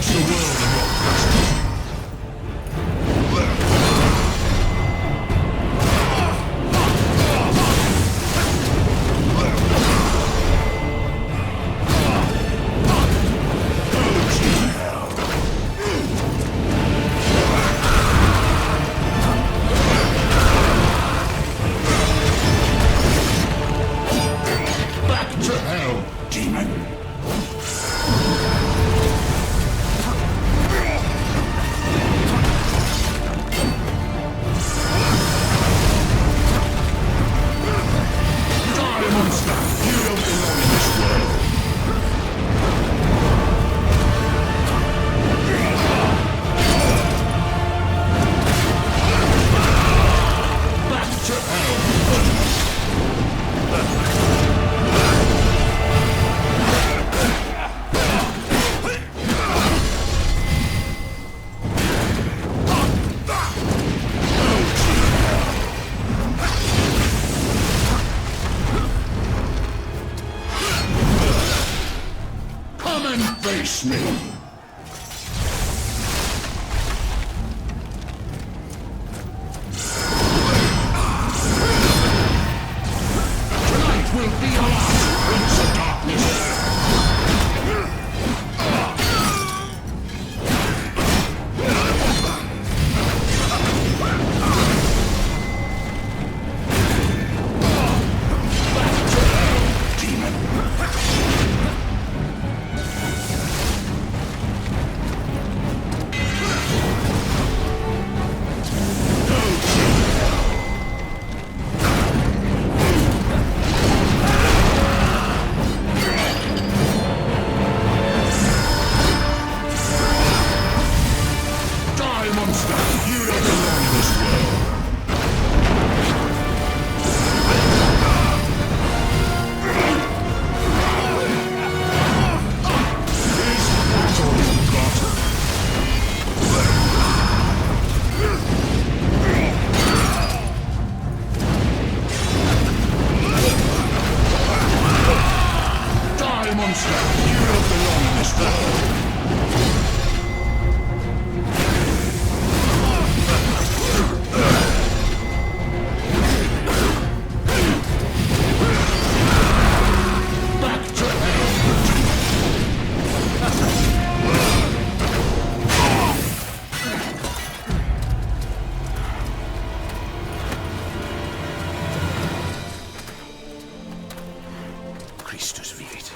Search the world in your presence. Face me! Tonight will be our last, Prince of Darkness! Christus vivit,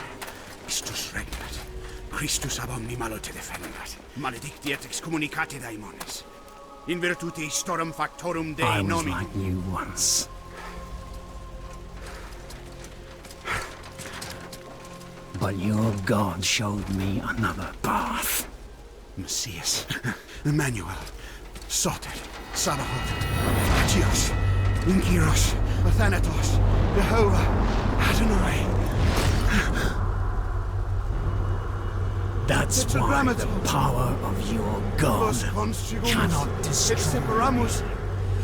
Christus regnat, Christus ab omni malo te defendat, maledictiet excommunicate daemones, in virtute storum factorum Dei I was nomi. like you once. But your God showed me another path. Messias, Emmanuel, Soter, Sabaoth, Agios, Inkyros, Athanatos, Jehovah, Adonai. That's why the power of your God cannot destroy me,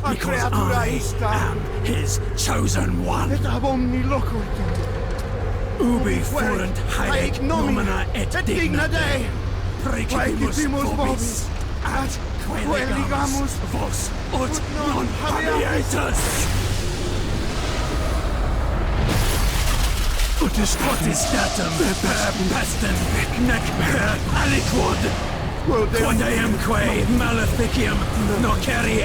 because I am his chosen one. Ubi fuerent haec nomina et digna Dei, praecipimus vobis, ad queligamus vos ut non habietus. Potestatem per pestem nec per aliquod, quod eamque maleficium nocere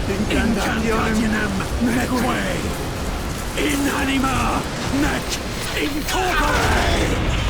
incantationem neque in anima nec in corpore.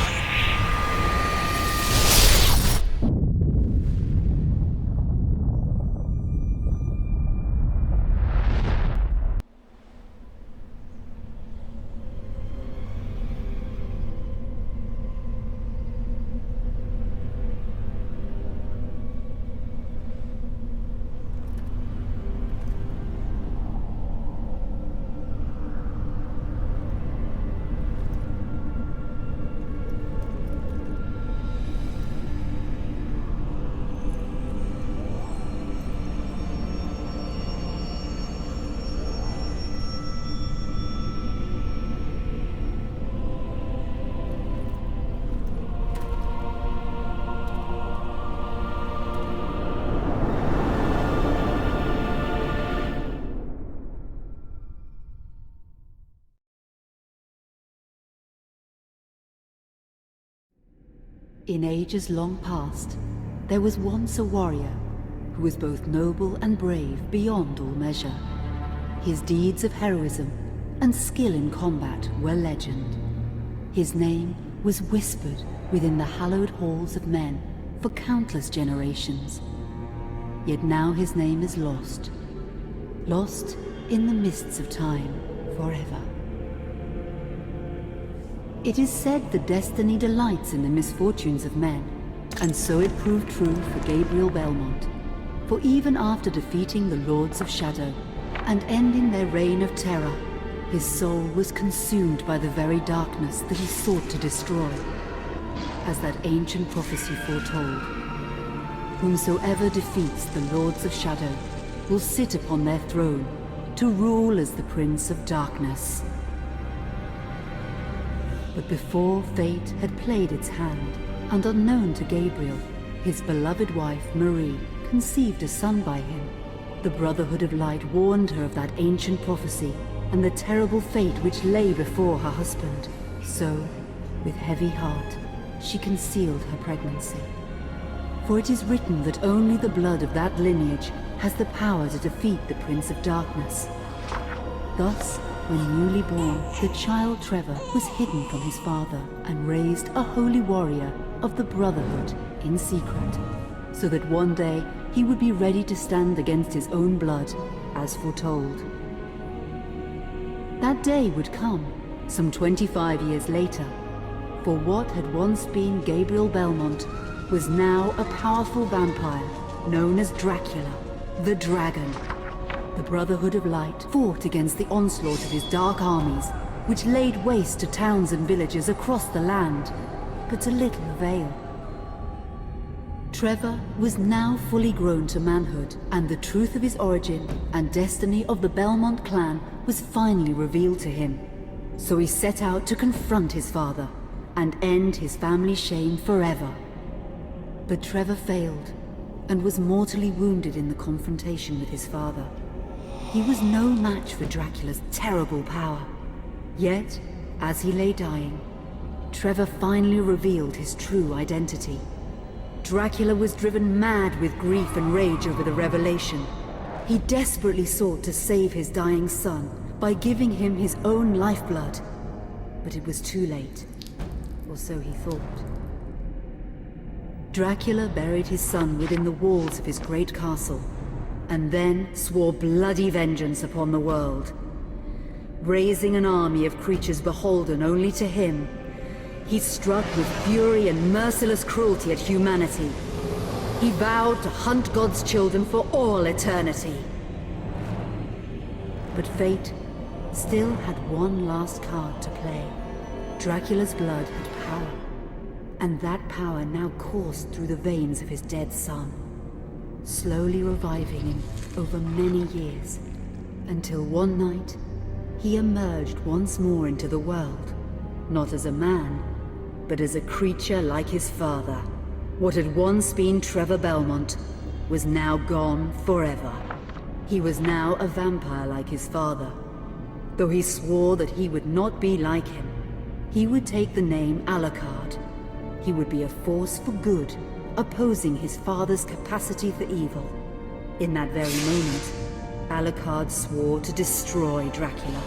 In ages long past, there was once a warrior who was both noble and brave beyond all measure. His deeds of heroism and skill in combat were legend. His name was whispered within the hallowed halls of men for countless generations. Yet now his name is lost. Lost in the mists of time forever. It is said that destiny delights in the misfortunes of men, and so it proved true for Gabriel Belmont. For even after defeating the Lords of Shadow and ending their reign of terror, his soul was consumed by the very darkness that he sought to destroy. As that ancient prophecy foretold, whomsoever defeats the Lords of Shadow will sit upon their throne to rule as the Prince of Darkness. But before fate had played its hand, and unknown to Gabriel, his beloved wife Marie conceived a son by him. The Brotherhood of Light warned her of that ancient prophecy and the terrible fate which lay before her husband. So, with heavy heart, she concealed her pregnancy. For it is written that only the blood of that lineage has the power to defeat the Prince of Darkness. Thus, when newly born, the child Trevor was hidden from his father and raised a holy warrior of the Brotherhood in secret, so that one day he would be ready to stand against his own blood, as foretold. That day would come, some 25 years later, for what had once been Gabriel Belmont was now a powerful vampire known as Dracula, the Dragon. The Brotherhood of Light fought against the onslaught of his dark armies, which laid waste to towns and villages across the land, but to little avail. Trevor was now fully grown to manhood, and the truth of his origin and destiny of the Belmont clan was finally revealed to him. So he set out to confront his father and end his family's shame forever. But Trevor failed and was mortally wounded in the confrontation with his father. He was no match for Dracula's terrible power. Yet, as he lay dying, Trevor finally revealed his true identity. Dracula was driven mad with grief and rage over the revelation. He desperately sought to save his dying son by giving him his own lifeblood. But it was too late, or so he thought. Dracula buried his son within the walls of his great castle, and then swore bloody vengeance upon the world. Raising an army of creatures beholden only to him, he struck with fury and merciless cruelty at humanity. He vowed to hunt God's children for all eternity. But fate still had one last card to play. Dracula's blood had power, and that power now coursed through the veins of his dead son, slowly reviving him over many years, until one night he emerged once more into the world, not as a man, but as a creature like his father. What had once been Trevor Belmont was now gone forever. He was now a vampire like his father. Though he swore that he would not be like him, he would take the name Alucard. He would be a force for good, opposing his father's capacity for evil. In that very moment, Alucard swore to destroy Dracula.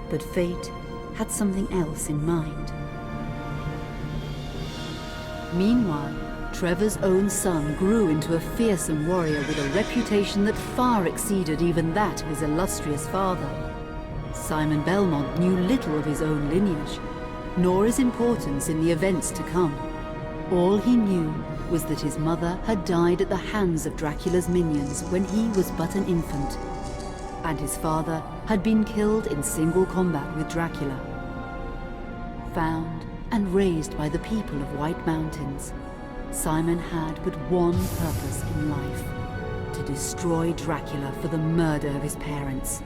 But fate had something else in mind. Meanwhile, Trevor's own son grew into a fearsome warrior with a reputation that far exceeded even that of his illustrious father. Simon Belmont knew little of his own lineage, nor his importance in the events to come. All he knew was that his mother had died at the hands of Dracula's minions when he was but an infant, and his father had been killed in single combat with Dracula. Found and raised by the people of White Mountains, Simon had but one purpose in life: to destroy Dracula for the murder of his parents.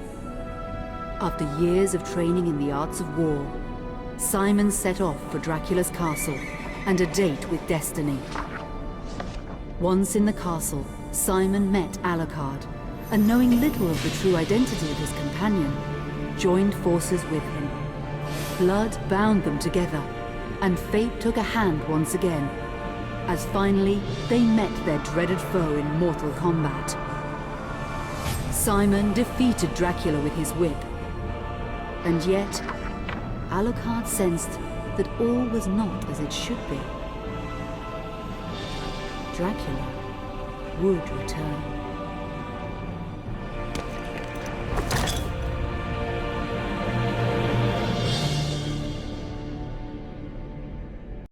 After years of training in the arts of war, Simon set off for Dracula's castle and a date with destiny. Once in the castle, Simon met Alucard, and knowing little of the true identity of his companion, joined forces with him. Blood bound them together, and fate took a hand once again, as finally they met their dreaded foe in mortal combat. Simon defeated Dracula with his whip, and yet Alucard sensed that all was not as it should be. Dracula would return.